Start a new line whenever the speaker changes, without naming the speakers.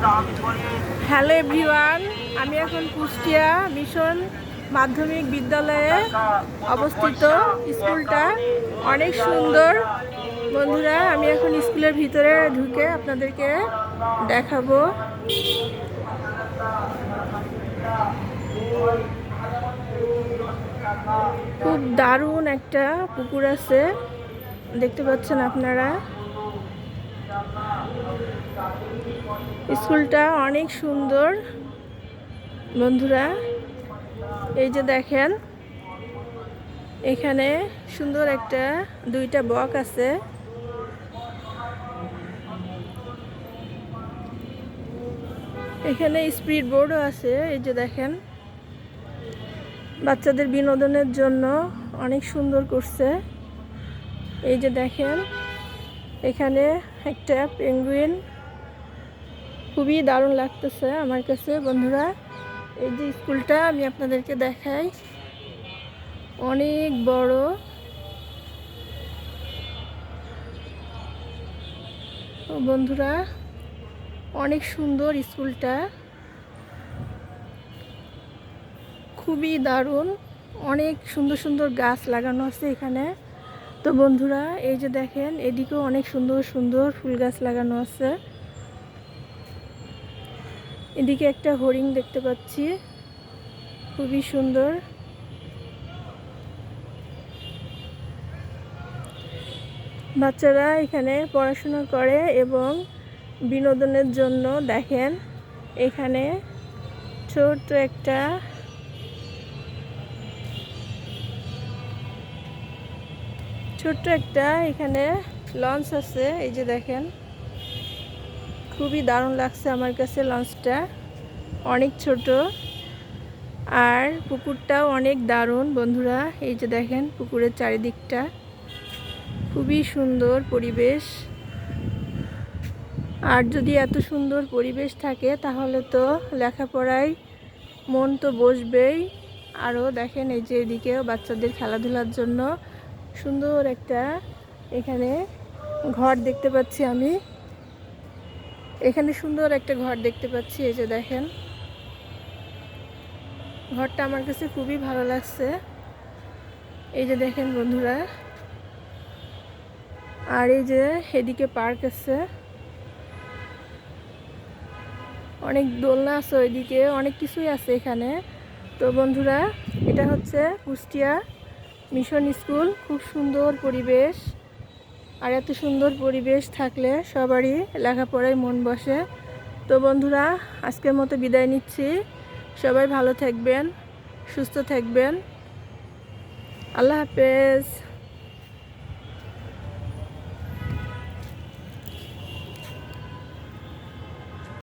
Hello everyone, আমি এখন Kushtia mission মাধ্যমিক বিদ্যালয়ে অবস্থিত। স্কুলটা অনেক সুন্দর। বন্ধুরা, আমি এখন স্কুলের ভিতরে ঢুকে আপনাদেরকে দেখাবো। খুব দারুণ একটা পুকুর আছে, দেখতে পাচ্ছেন আপনারা। স্কুলটা অনেক সুন্দর বন্ধুরা। এই যে দেখেন, এখানে সুন্দর একটা দুইটা বক আছে। এখানে স্পিড বোর্ডও আছে। এই যে দেখেন, বাচ্চাদের বিনোদনের জন্য অনেক সুন্দর করছে। এই যে দেখেন, এখানে একটা পেঙ্গুইন, খুবই দারুণ লাগতেছে আমার কাছে বন্ধুরা। এই যে স্কুলটা আমি আপনাদেরকে দেখাই, অনেক বড়। বন্ধুরা, অনেক সুন্দর স্কুলটা, খুবই দারুণ। অনেক সুন্দর সুন্দর গাছ লাগানো আছে এখানে। তো বন্ধুরা, এই যে দেখেন, এদিকেও অনেক সুন্দর সুন্দর ফুল গাছ লাগানো আছে। এদিকে একটা হরিণ দেখতে পাচ্ছি, খুবই সুন্দর। বাচ্চারা এখানে পড়াশোনা করে এবং বিনোদনের জন্য দেখেন এখানে ছোট্ট একটা এখানে লঞ্চ আছে। এই যে দেখেন, খুবই দারুণ লাগছে আমার কাছে লঞ্চটা, অনেক ছোট। আর পুকুরটাও অনেক দারুণ বন্ধুরা। এই যে দেখেন, পুকুরের চারিদিকটা খুবই সুন্দর পরিবেশ। আর যদি এত সুন্দর পরিবেশ থাকে তাহলে তো লেখাপড়ায় মন তো বসবেই। আরও দেখেন, এই যে এদিকেও বাচ্চাদের খেলাধুলার জন্য সুন্দর একটা এখানে ঘর দেখতে পাচ্ছি আমি। এখানে সুন্দর একটা ঘর দেখতে পাচ্ছি। এই যে দেখেন, ঘরটা আমার কাছে খুবই ভালো লাগছে। এই যে দেখেন বন্ধুরা, আর এই যে এদিকে পার্ক আছে, অনেক দোলনা আছে, ওইদিকে অনেক কিছুই আছে এখানে। তো বন্ধুরা, এটা হচ্ছে কুষ্টিয়া মিশন স্কুল। খুব সুন্দর পরিবেশ, আর এত সুন্দর পরিবেশ থাকলে সবারই লেখাপড়ায় মন বসে। তো বন্ধুরা, আজকের মতো বিদায় নিচ্ছি। সবাই ভালো থাকবেন, সুস্থ থাকবেন। আল্লাহ হাফেজ।